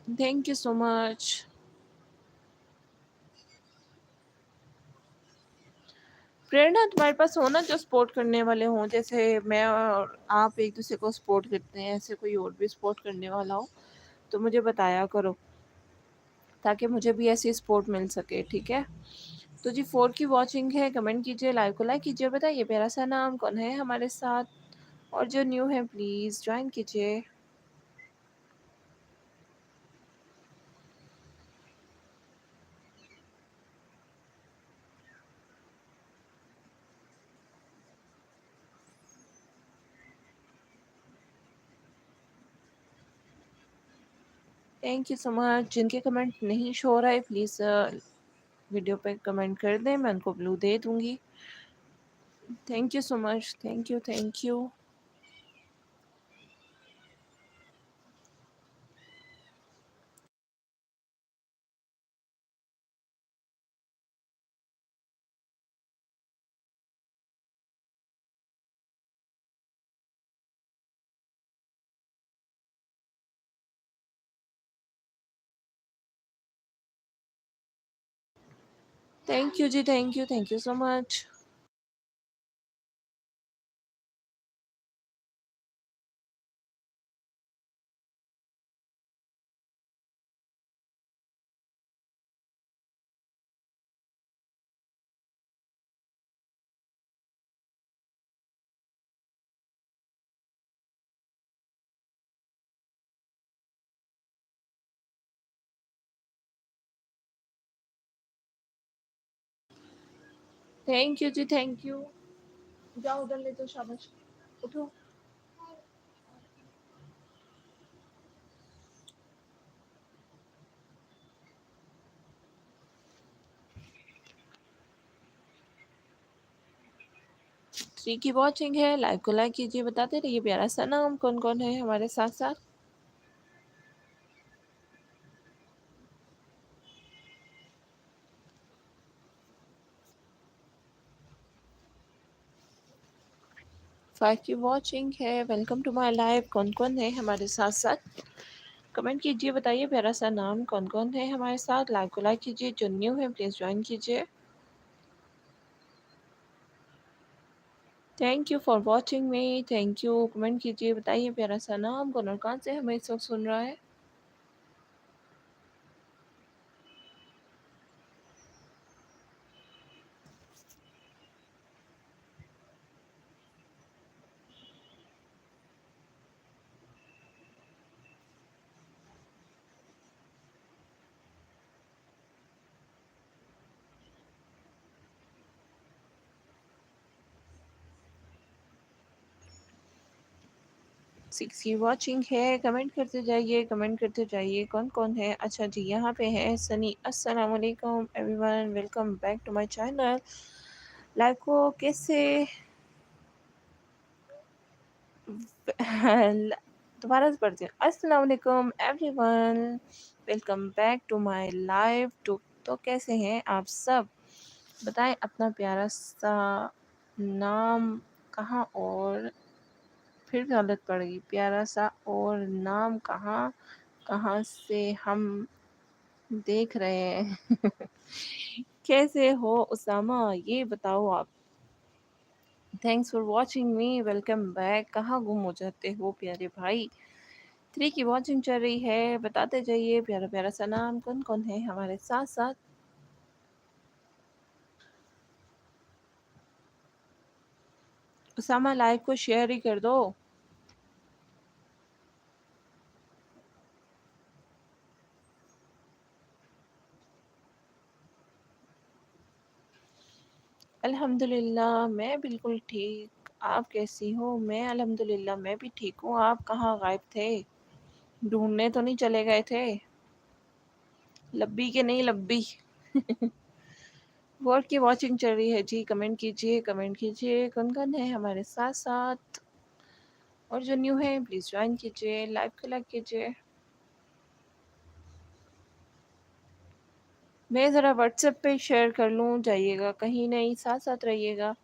Thank you so much. Prerna तुम्हारे पास हो ना जो सपोर्ट करने वाले हों, जैसे मैं और आप एक दूसरे को सपोर्ट करते हैं, ऐसे कोई और भी सपोर्ट करने वाला हो तो मुझे बताया करो, ताकि मुझे भी ऐसी सपोर्ट मिल सके, ठीक है। तो जी 4 की वॉचिंग है, कमेंट कीजिए, लाइव को लाइक कीजिए, बताइए प्यारा सा नाम कौन है हमारे साथ, और जो न्यू है प्लीज़ ज्वाइन कीजिए। Thank you so much. जिनके कमेंट नहीं शो हो रहा है प्लीज़ वीडियो पे कमेंट कर दें, मैं उनको ब्लू दे दूँगी। Thank you so much, thank you, thank you. Thank you जी, thank you so much. Thank you जी, थैंक यू। जाओ उधर ले, तो शाबाश, उठो। थ्री की वॉचिंग है, लाइव को लाइक कीजिए, बताते रहिए प्यारा सा नाम कौन कौन है हमारे साथ साथ। 5 की वॉचिंग है, वेलकम टू माय लाइव, कौन कौन है हमारे साथ साथ, कमेंट कीजिए, बताइए प्यारा सा नाम कौन कौन है हमारे साथ। लाइव को लाइक कीजिए, जो न्यू है प्लीज़ ज्वाइन कीजिए। Thank you for watching me, thank you. Comment कीजिए, बताइए प्यारा सा नाम कौन और कहाँ से हमें इस वक्त सुन रहा है। सिक्स की वॉचिंग है, कमेंट करते जाइए, कमेंट करते जाइए, कौन कौन है। अच्छा जी, यहाँ पे है सनी। अस्सलाम वालेकुम everyone, welcome back to my channel. Live को कैसे दोबारा से पढ़ती हूँ। अस्सलाम वालेकुम everyone, welcome back to my live two. तो कैसे हैं आप सब, बताएं अपना प्यारा सा नाम, कहाँ, और फिर गलत पड़ गई, प्यारा सा और नाम कहाँ कहाँ से हम देख रहे हैं। कैसे हो उसामा, ये बताओ आप। Thanks for watching me, welcome back. कहाँ गुम हो जाते हो प्यारे भाई। थ्री की वॉचिंग चल रही है, बताते जाइए प्यारा प्यारा सा नाम कौन कौन है हमारे साथ साथ। उसामा लाइव को शेयर ही कर दो। अल्हम्दुलिल्लाह मैं बिल्कुल ठीक, आप कैसी हो। मैं अल्हम्दुलिल्लाह मैं भी ठीक हूँ। आप कहाँ गायब थे, ढूंढने तो नहीं चले गए थे। लब्बी के नहीं लब्बी। वर्ड की वॉचिंग चल रही है जी, कमेंट कीजिए, कमेंट कीजिए, कौन कौन है हमारे साथ साथ, और जो न्यू है प्लीज़ ज्वाइन कीजिए, लाइव को लाइक कीजिए। मैं ज़रा व्हाट्सएप पे शेयर कर लूँ, जाइएगा कहीं नहीं, साथ साथ रहिएगा।